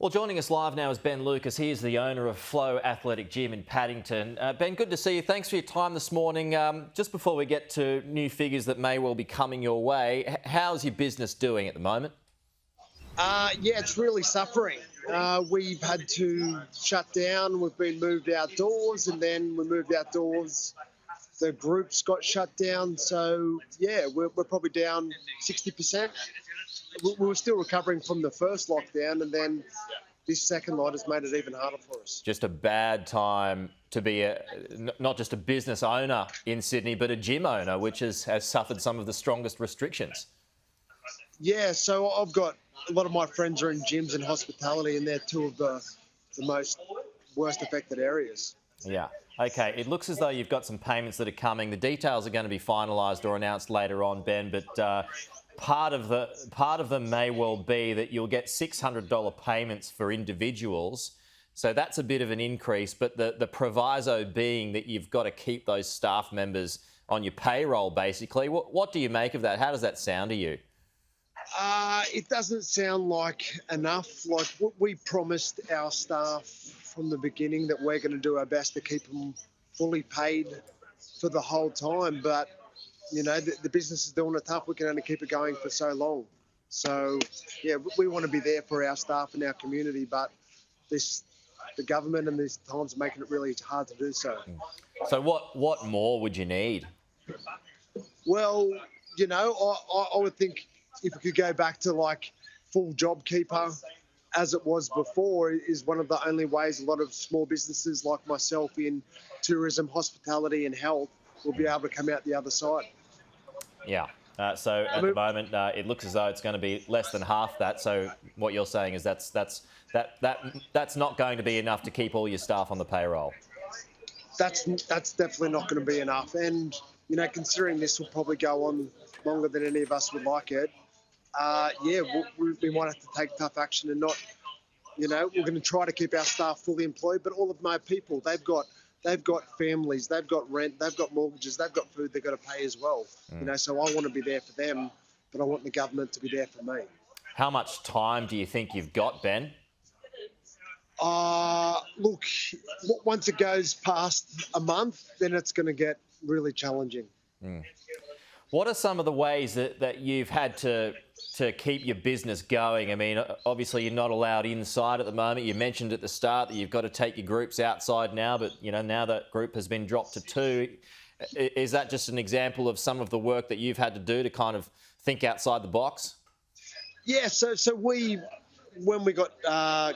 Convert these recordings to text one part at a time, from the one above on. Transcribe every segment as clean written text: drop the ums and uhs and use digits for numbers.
Well, joining us live now is Ben Lucas. He is the owner of Flow Athletic Gym in Paddington. Ben, good to see you. Thanks for your time this morning. Just before we get to new figures that may well be coming your way, how's your business doing at the moment? Yeah, it's really suffering. We've had to shut down. We've been moved outdoors, and then we moved outdoors. The groups got shut down. So, yeah, we're probably down 60%. We were still recovering from the first lockdown, and then this second lot has made it even harder for us. Just a bad time to be not just a business owner in Sydney, but a gym owner, which has suffered some of the strongest restrictions. Yeah, so I've got a lot of my friends are in gyms and hospitality, and they're two of the most worst affected areas. Yeah. Okay. It looks as though you've got some payments that are coming. The details are going to be finalised or announced later on, Ben, but part of them may well be that you'll get $600 payments for individuals. So that's a bit of an increase, but the proviso being that you've got to keep those staff members on your payroll, basically. What do you make of that? How does that sound to you? It doesn't sound like enough. Like, we promised our staff from the beginning that we're going to do our best to keep them fully paid for the whole time. But, you know, the business is doing it tough. We can only keep it going for so long. So, yeah, we want to be there for our staff and our community, but the government and these times are making it really hard to do so. So what more would you need? Well, you know, I would think if we could go back to like full JobKeeper as it was before is one of the only ways a lot of small businesses like myself in tourism, hospitality and health will be able to come out the other side. Yeah. So at the moment, it looks as though it's going to be less than half that. So what you're saying is that's not going to be enough to keep all your staff on the payroll. That's definitely not going to be enough. And, you know, considering this will probably go on longer than any of us would like it, yeah, we might have to take tough action and not, you know, we're going to try to keep our staff fully employed, but all of my people, they've got families, they've got rent, they've got mortgages, they've got food they've got to pay as well. You know, so I want to be there for them, but I want the government to be there for me. How much time do you think you've got, Ben? Look, once it goes past a month, then it's going to get really challenging. What are some of the ways that you've had to keep your business going? I mean, obviously you're not allowed inside at the moment. You mentioned at the start that you've got to take your groups outside now, but you know, now that group has been dropped to 2. Is that just an example of some of the work that you've had to do to kind of think outside the box? Yeah, so when we got out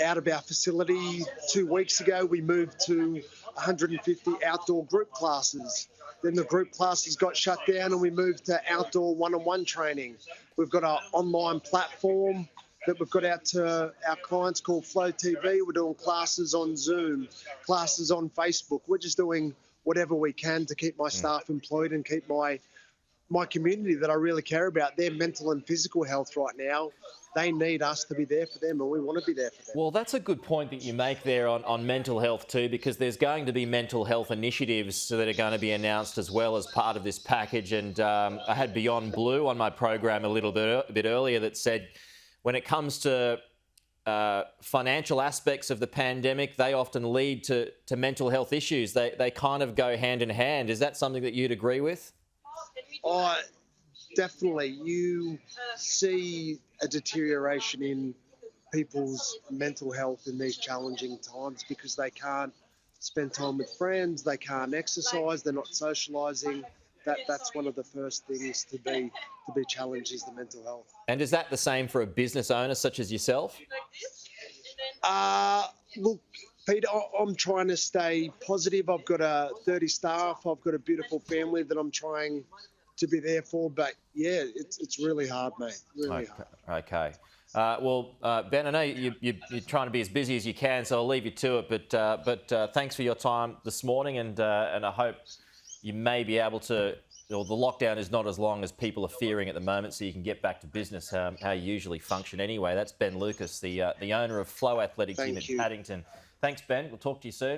of our facility 2 weeks ago, we moved to 150 outdoor group classes. Then the group classes got shut down and we moved to outdoor one-on-one training. We've got our online platform that we've got out to our clients called Flow TV. We're doing classes on Zoom, classes on Facebook. We're just doing whatever we can to keep my staff employed and keep my community that I really care about, their mental and physical health right now. They need us to be there for them, and we want to be there for them. Well, that's a good point that you make there on mental health too, because there's going to be mental health initiatives that are going to be announced as well as part of this package. And I had Beyond Blue on my program a bit earlier that said when it comes to financial aspects of the pandemic, they often lead to mental health issues. They kind of go hand in hand. Is that something that you'd agree with? Definitely. You see a deterioration in people's mental health in these challenging times because they can't spend time with friends, they can't exercise, they're not socialising. That's one of the first things to be challenged is the mental health. And is that the same for a business owner such as yourself? Look, Peter, I'm trying to stay positive. I've got 30 staff. I've got a beautiful family that I'm trying to be there for. But, yeah, it's really hard, mate. Really hard. Okay. Well, Ben, I know you're trying to be as busy as you can, so I'll leave you to it. But thanks for your time this morning, and I hope you may be able to. Well, the lockdown is not as long as people are fearing at the moment, so you can get back to business how you usually function anyway. That's Ben Lucas, the owner of Flow Athletic Gym in Paddington. Thanks, Ben. We'll talk to you soon.